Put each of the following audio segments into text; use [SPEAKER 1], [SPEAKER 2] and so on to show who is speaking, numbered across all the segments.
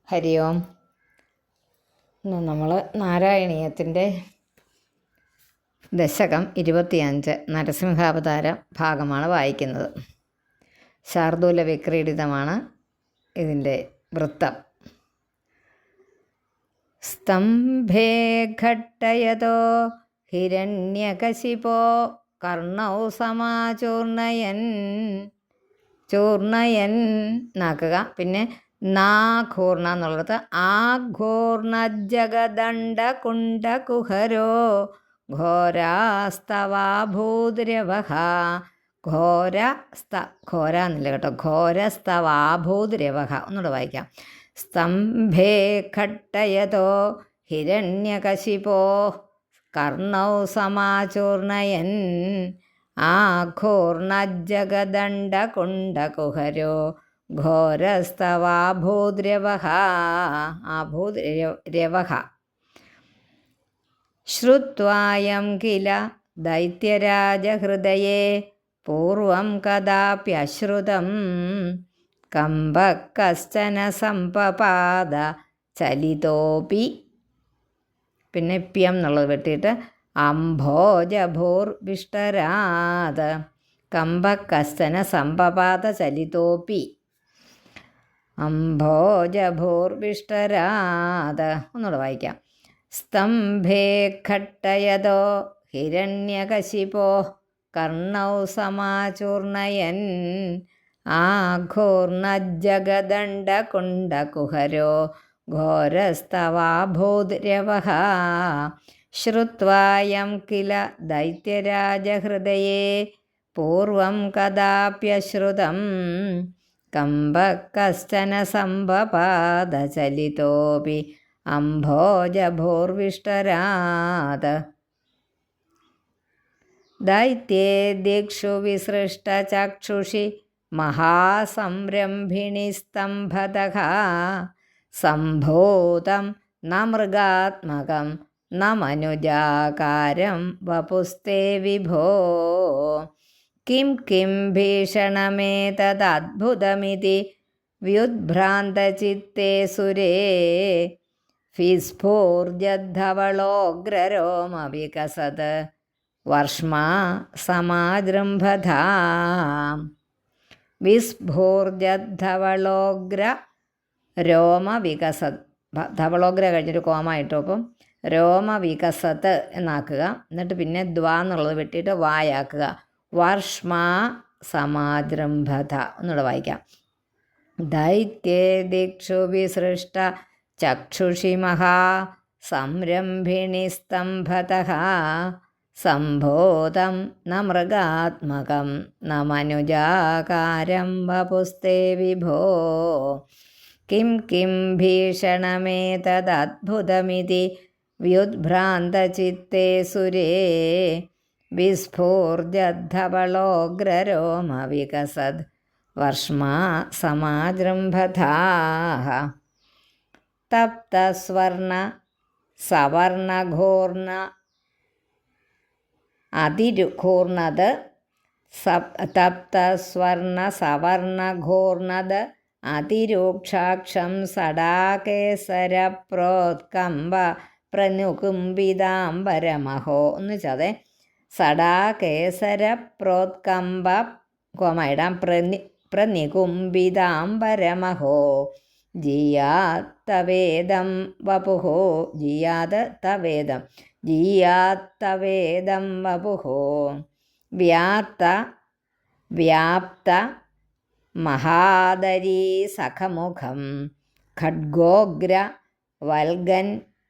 [SPEAKER 1] ഹരി ഓം. നമ്മൾ നാരായണീയത്തിൻ്റെ ദശകം 25 നരസിംഹാവതാര ഭാഗമാണ് വായിക്കുന്നത്. ശാർദൂല വിക്രീഡിതമാണ് ഇതിൻ്റെ വൃത്തം. സ്തംഭേ ഘട്ടയതോ ഹിരണ്യകശിപോ കർണൗ സമാചൂർണയൻ നാക്കുക. പിന്നെ നാഘൂർണ എന്നുള്ളത് ആഘൂർണജഗദണ്ഡ കുണ്ടകുഹരോ ഘോരാസ്തവാഭൂദ്രവഹ. ഘോര എന്നില്ല കേട്ടോ, ഘോരസ്തവാഭൂദ്രവഹ. ഒന്നുകൂടെ വായിക്കാം. സ്തംഭേ ഘട്ടയതോ ഹിരണ്യകശിപോ കർണൗ സമാചൂർണയൻ ആഘൂർണജഗദണ്ഡ കുണ്ടകുഹരോ ഘോരസ്തവാഭൂദ്രവഹ. ആഭൂദ്രവഹ. ശ്രുത്വായം കില ദൈത്യരാജഹൃദയേ പൂർവം കദാപ്യശ്രുതം കമ്പ കശ്ചന സംപപാദ ചലിതോപി. പിന്നെ പ്യം എന്നുള്ളത് വെട്ടിയിട്ട് അംഭോജഭൂർവിഷ്ടരാത് കമ്പ കശ്ചന സംപപാദ ചലിതോപി. അംഭോജഭൂർവിഷ്ടരാത്. ഒന്നുകൂടെ വായിക്കാം. സ്തംഭേ ഘട്ടയതോ ഹിരണ്യകശിപോ കർണൗ സമാചൂർണയൻ ആഘൂർണജഗദണ്ഡ കുണ്ടകുഹരോ ഘോരസ്തവാഭൂദ്രവഹ. ശ്രുത്വായം കില ദൈത്യരാജഹൃദയേ പൂർവം കദാപ്യശ്രുതം കമ്പ കശ്ചന സംപപാദ ചലിതോപി അംഭോജഭൂർവിഷ്ടരാത്. ദൈത്യേ ദിക്ഷു വിസൃഷ്ടചക്ഷുഷി മഹാസംരംഭിണി സ്തംഭതഃ സംഭൂതം ന മൃഗാത്മകം ന മനുജാകാരം വപുസ്തേ വിഭോ. കിം കിം ഭീഷണമേതദ്ഭുതമിതി വ്യുദ്ഭ്രാന്തചിത്തേ സുരേ വിസ്ഫൂർജദ്ധവളോഗ്രരോമവികസത് വർഷ്മാ സമാജൃംഭധാ. വിസ്ഫൂർജദ്ധവളോഗ്ര രോമവികസത്. ധവളോഗ്ര കഴിഞ്ഞൊരു കോമായിട്ടു. അപ്പം രോമവികസത്ത് എന്നാക്കുക. എന്നിട്ട് പിന്നെ ദ്വാ എന്നുള്ളത് വെട്ടിയിട്ട് വായാക്കുക. വർഷ്മാ സമാജൃംഭധ. ഒന്നുകൂടെ വായിക്കാം. ദൈത്യേ ദിക്ഷു വിസൃഷ്ട ചക്ഷുഷി മഹാ സംരംഭിണി സ്തംഭതഃ സംഭൂതം ന മൃഗാത്മകം ന മനുജാകാരം വപുസ്തേ വിഭോ. കിം കിം ഭീഷണമേതദ്ഭുതമിതി വ്യുദ്ഭ്രാന്തചിത്തേ സുരേ വിസ്ഫൂർജദ്ധവളോഗ്രരോമവികസത് വർഷ്മാ സമാജൃംഭധാഃ. തപ്തസ്വർണ സവർണഘൂർണ അതിരുഘൂർണത്. തപ്തസ്വർണ സവർണഘൂർണത് അതിരൂക്ഷാക്ഷം സടാകേസരപ്രോത്കമ്പ പ്രനുകുംബിതാംബരമഹോ. ഒന്ന് ചതേ. സടാകേസരപ്രോത്കമ്പ കോമയിടാം. പ്രനികുംബിതാംബരമഹോ ജിയാത്തവേദം വപുഃ. ജിയാത് തവേദം. ജിയാത്തവേദം വപുഃ. വ്യാപ്ത മഹാദരീ സഖമുഖം ഖഡ്ഗോഗ്ര വൽഗൻ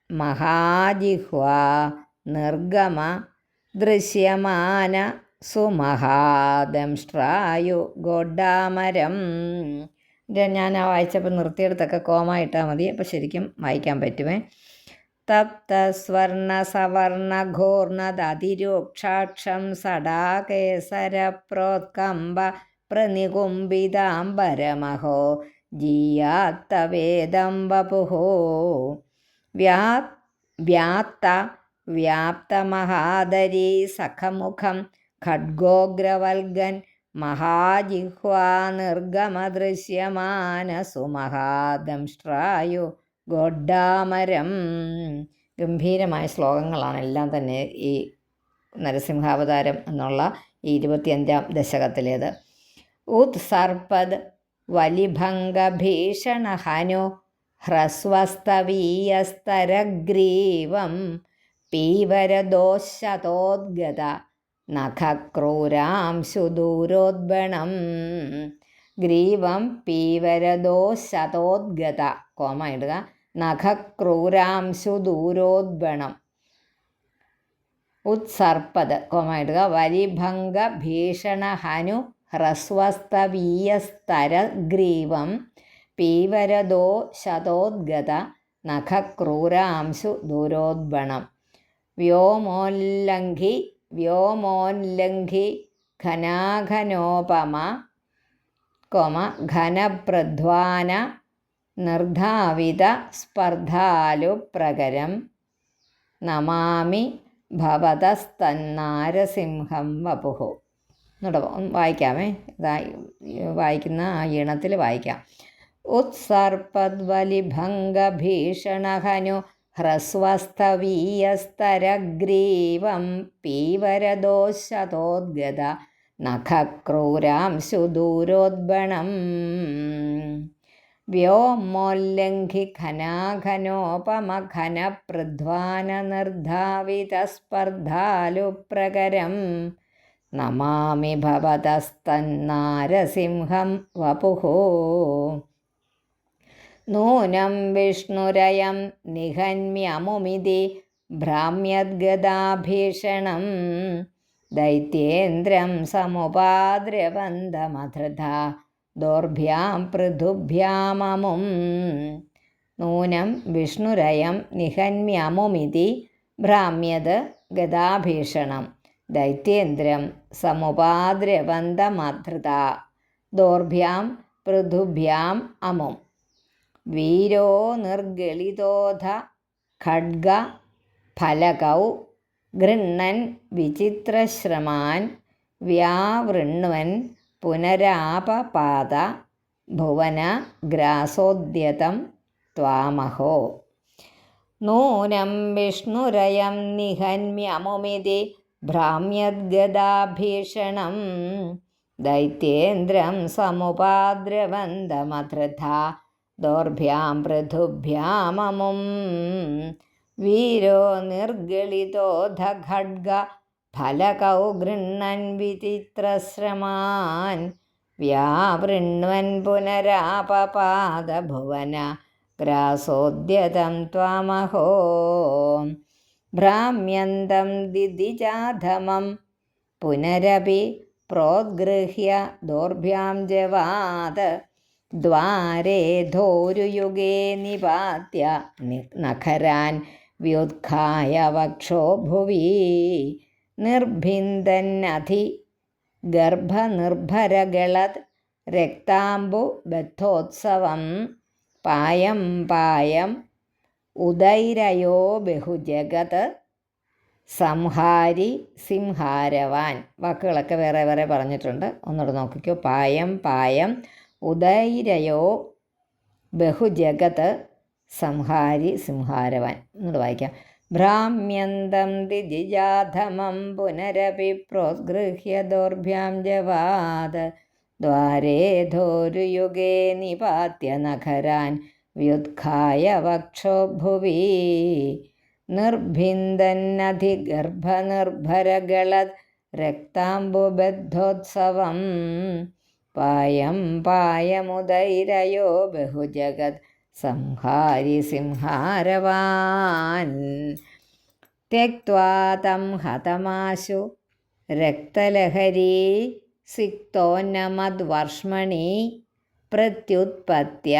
[SPEAKER 1] മഹാജിഹ്വാ നിർഗമ ദൃശ്യമാന സുമഹാദംഷ്ട്രായു ഗോഡാമരം. ഞാൻ വായിച്ചപ്പോൾ നിർത്തിയെടുത്തൊക്കെ കോമായിട്ടാൽ മതി, അപ്പോൾ ശരിക്കും വായിക്കാൻ പറ്റുമേ. തപ്തസ്വർണ സവർണഘൂർണദതിരൂക്ഷാക്ഷം സടാകേസരപ്രോത്കമ്പ പ്രനികുംബിതാംബരമഹോ ജിയാത്തവേദം വപുഃ. വ്യാപ്തമഹാദരീ സഖമുഖം ഖഡ്ഗോഗ്രവൽഗൻ മഹാജിഹ്വാ നിർഗമദൃശ്യമാനസു മഹാദംഷ്ട്രായു ഗൊഡ്ഡാമരം. ഗംഭീരമായ ശ്ലോകങ്ങളാണ് എല്ലാം തന്നെ ഈ നരസിംഹാവതാരം എന്നുള്ള ഈ 25-ാം ദശകത്തിലേത്. ഉത്സർപ്പദ് വലിഭംഗഭീഷണഹനു ഹ്രസ്വസ്തവീയസ്തരഗ്രീവം പീവരദോശതോദ്ഗത നഖക്രൂരാംശുദൂരോദ്ബണം. ഗ്രീവം പീവരദോശതോദ്ഗത കോമ ഇടുക, നഖക്രൂരാംശുദൂരോദ്ബണം. ഉത്സർപ്പത് കോമ ഇടുക, വലിഭംഗഭീഷണഹനു ഹ്രസ്വസ്തവീയസ്തരഗ്രീവം പീവരദോശതോദ്ഗത നഖക്രൂരാംശു ദൂരോദ്ബണം. വ്യോമോല്ലംഘി ഘനാഘനോപമ കോമ ഘനപ്രധ്വാന നിർധാവിത സ്പർദ്ധാലുപ്രകരം നമാമി ഭവതസ്തന്നാരസിംഹം വപുഃ. വായിക്കാമേ, വായിക്കുന്ന ആ ഈണത്തിൽ വായിക്കാം. ഉത്സർപ്പദ്വലിഭംഗഭീഷണഹനു ഹ്രസ്വസ്തവീയസ്തരഗ്രീവം പീവരദോശതോദ്ഗത നഖക്രൂരാംശുദൂരോദ്ബണം. വ്യോമോല്ലംഘി ഘനാഘനോപമഘനപ്രധ്വാനനിർധാവിതസ്പർദ്ധാലുപ്രകരം നമാമി ഭവതസ്തന്നാരസിംഹം വപുഃ. നൂനം വിഷ്ണുരയം നിഹന്മ്യമുമിതി ഭ്രാമ്യദ്ഗദാഭീഷണം ദൈത്യേന്ദ്രം സമുപാദ്രവന്തമധൃതാ ദോർഭ്യാം പൃഥുഭ്യാമമും. നൂനം വിഷ്ണുരയം നിഹന്മ്യമുമിതി ഭ്രാമ്യത് ഗദാഭീഷണം ദൈത്യേന്ദ്രം സമുപാദ്രവന്തമധൃതാ ദോർഭ്യാം പൃഥുഭ്യാം അമും. വീരോ നിർഗളിതോധ ഖഡ്ഗ ഫലകൗ ഗൃണ്ണൻ വിചിത്രശ്രമാൻ വ്യാവൃണ്വൻ പുനരാപപാത ഭുവന ഗ്രാസോദ്യതം ത്വാമഹോ. നൂനം വിഷ്ണുരയം നിഹന്മ്യമുമിതി ഭ്രാമ്യദ്ഗദാഭീഷണം ദൈത്യേന്ദ്രം സമുപാദ്രവന്തമധൃതാ ദോർഭ്യാം പൃഥുഭ്യാമമും. വീരോ നിർഗളിതോധ ഖഡ്ഗ ഫലകൗ ഗൃണ്ണൻ വിചിത്രശ്രമാൻ വ്യാവൃണ്വൻ പുനരാപപാത ഭുവന ഗ്രാസോദ്യതം ത്വാമഹോ. ഭ്രാമ്യന്തം ദിദിജാധമം പുനരപി പ്രോദ്ഗൃഹ്യ ദോർഭ്യാം ജവാദ ദ്വാരേ ധോരുയുഗേ നിപാത്യ നഖരാൻ വ്യുത്ഖായ വക്ഷോ ഭുവി. നിർഭിന്ദന്നധി ഗർഭനിർഭരഗളത് രക്താംബുബദ്ധോത്സവം പായം പായം ഉദൈരയോ ബഹുജഗത് സംഹാരി സിംഹാരവാൻ. വാക്കുകളൊക്കെ വേറെ വേറെ പറഞ്ഞിട്ടുണ്ട്, ഒന്നുകൂടെ നോക്കിക്കോ. പായം പായം ഉദൈരയോ ബഹുജഗത് സംഹാരി സിംഹാരവാൻ. ഒന്നുകൂടെ വായിക്കാം. ഭ്രാമ്യന്തം ദിജിജാധമം പുനരപി പ്രോദ്ഗൃഹ്യ ദോർഭ്യാം ജവാദ ദ്വാരേ ധോരുയുഗേ നിപാത്യ നഖരാൻ വ്യുത്ഖായ വക്ഷോ ഭുവി. നിർഭിന്ദന്നധിഗർഭനിർഭരഗളത് രക്താംബുബദ്ധോത്സവം പായം പായമുദൈരയോ ബഹുജഗത് സംഹാരി സിംഹാരവാൻ. ത്യക്ത്വാ തം ഹതമാശു രക്തലഹരീ സിക്തോന്നമദ്വർഷ്മണി പ്രത്യുത്പത്യ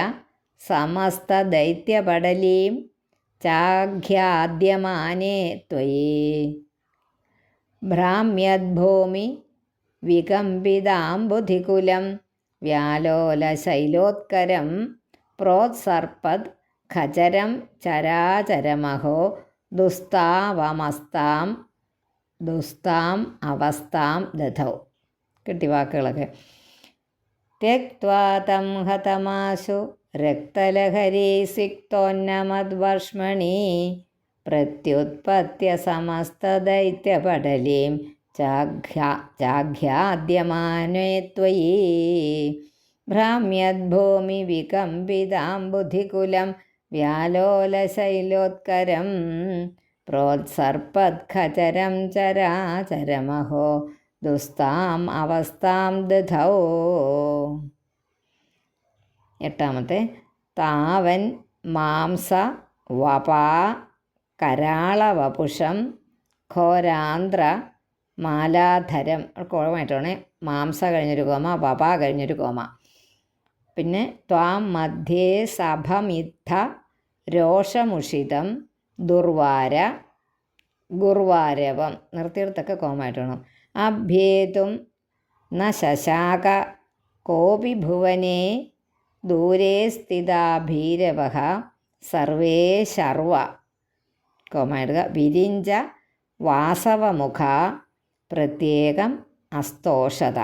[SPEAKER 1] സമസ്തദൈത്യപടലീം ചാഖ്യാദ്യമാനേ ത്വയി. ഭ്രാമ്യദ്ഭൂമി വികമ്പിതാംബുധികുലം വ്യാലോലശൈലോത്കരം പ്രോത്സർപ്പദ് ഖചരം ചരാചരമഹോ ദുസ്താം അവസ്ഥാം ദധൗ. കിട്ടി വാക്കുകളൊക്കെ. त्यक्त्वा तं हतमाशु रक्तलहरी सिक्तोन्नमद्वर्ष्मणि प्रत्युत्पत्य समस्तदैत्यपटलीं चाघ्याद्यमाने त्वयि भ्राम्यद्भूमिविकम्पितां बुधिकुलं व्यालोलशैलोत्करं प्रोत्सर्पत्खचरं चराचरमहो ദുസ്താം അവസ്ഥാം ദധൗ. എട്ടാമത്തെ താവൻ മാംസ വപാ കരാളവപുഷം ഘോരാന്ധ്ര മാലാധരം കുഴപ്പമായിട്ടാണ്. മാംസ കഴിഞ്ഞൊരു കോമ, വപാ കഴിഞ്ഞൊരു കോമ. പിന്നെ ത്വാം മധ്യേ സഭമിദ്ധ രോഷമുഷിതം ദുർവാര ഗുർവാരവം നിർത്തിയിടത്തൊക്കെ കോമായിട്ടാണ്. അഭ്യേതും ന ശശാക കോപി ഭുവനേ ദൂരേ സ്ഥിതാ ഭീരവഃ സർവേ ശർവ കോമായിടുക വിരിഞ്ച വാസവമുഖ പ്രത്യേകം അസ്തോഷത.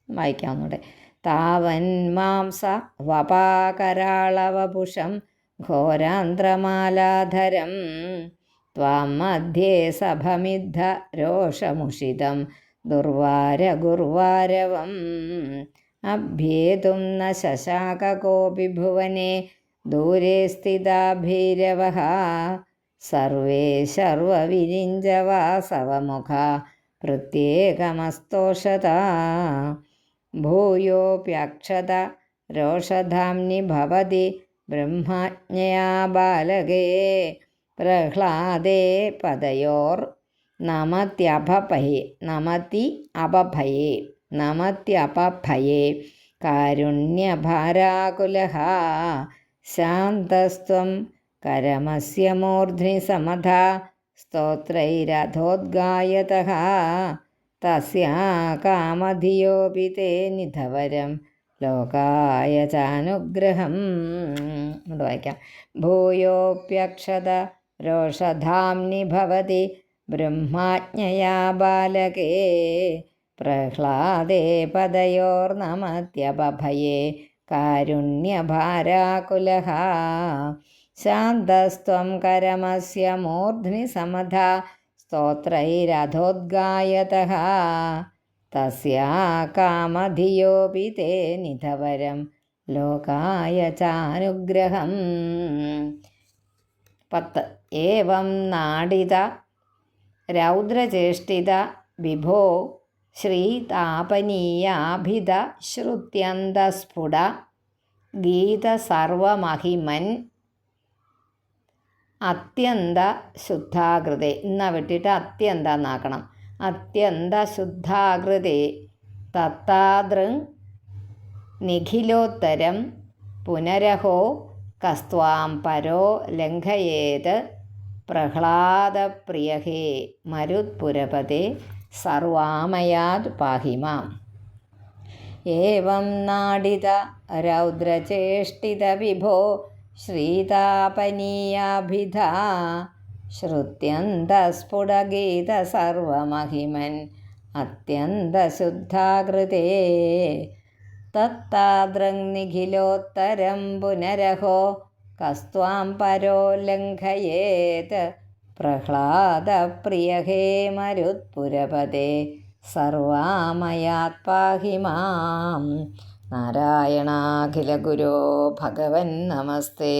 [SPEAKER 1] വായിക്കാവുന്നൂടെ. താവൻ മാംസ വപാകരാളവപുഷം ഘോരാന്ധ്രമാലാധരം ത്വാം മധ്യേ സഭമിദ്ധ രോഷമുഷിതം ദുർവാര ഗുർവാരവം അഭ്യേതും ന ശശാക കോപി ഭുവനേ ദൂരേ സ്ഥിതാ ഭീരവഃ സർവേ ശർവവിരിഞ്ച വാസവമുഖ പ്രത്യേകമസ്തോഷത. ഭൂയോപ്യക്ഷത രോഷധാംനി ഭവതി ബ്രഹ്മജ്ഞയാ ബാലകേ പ്രഹ്ലാദേ പദയോർ നമത്യപഭയേ കാരുണ്യഭാരാകുലഃ ശാന്തസ്ത്വം കരമസ്യ മൂർധ്നി സമധാ സ്തോത്രൈരഥോദ്ഗായതഃ തസ്യാ കാമധിയോപി തേ നിധവരം ലോകായ ചാനുഗ്രഹം. വായിക്കാം. ഭൂയോപ്യക്ഷത രോഷധാംനി ഭവതി ബ്രഹ്മാജ്ഞയാ ബാലകേ പ്രഹ്ലാദേ പദയോർനമത്യപഭയേ കാരുണ്യഭാരാകുലഃ ശാന്തസ്ത്വം കരമസ്യ മൂർധ്നി സമധാ സ്തോത്രൈരഥോദ്ഗായതഃ തസ്യാ കാമധിയോപി തേ നിധവരം ലോകായ ചാനുഗ്രഹം. 10. ഏവം നാഡിത രൗദ്രചേഷ്ടിത വിഭോ ശ്രീതാപനീയാഭിധ ശ്രുത്യന്തസ്ഫുട ഗീതസർവമഹിമൻ അത്യന്ത ശുദ്ധാകൃതേ. ഇന്നാ വിട്ടിട്ട് അത്യന്ത എന്നാക്കണം. അത്യന്ത ശുദ്ധാകൃതേ തത്താദൃങ് നിഖിലോത്തരം പുനരഹോ കസ്ത്വാം പരോ ലംഘയേത് പ്രഹ്ലാദപ്രിയഹേ മരുത്പുരപതേ സർവാമയാത് പാഹിമാം. ഏവം നാഡിത രൗദ്രചേഷ്ടിത വിഭോ ശ്രീതാപനീയാഭിധാ ശ്രുത്യന്തസ്ഫുടഗീത സർവമഹിമൻ അത്യന്തശുദ്ധാകൃതേ തത്താദൃങ് നിഖിലോത്തരം പുനരഹോ കസ്ത്വാം പരോ ലംഘയേത് പ്രഹ്ലാദപ്രിയഹേ മരുത്പുരപതേ സർവാമയാത് പാഹിമാം. നാരായണാഖില ഗുരോ ഭഗവൻ നമസ്തേ.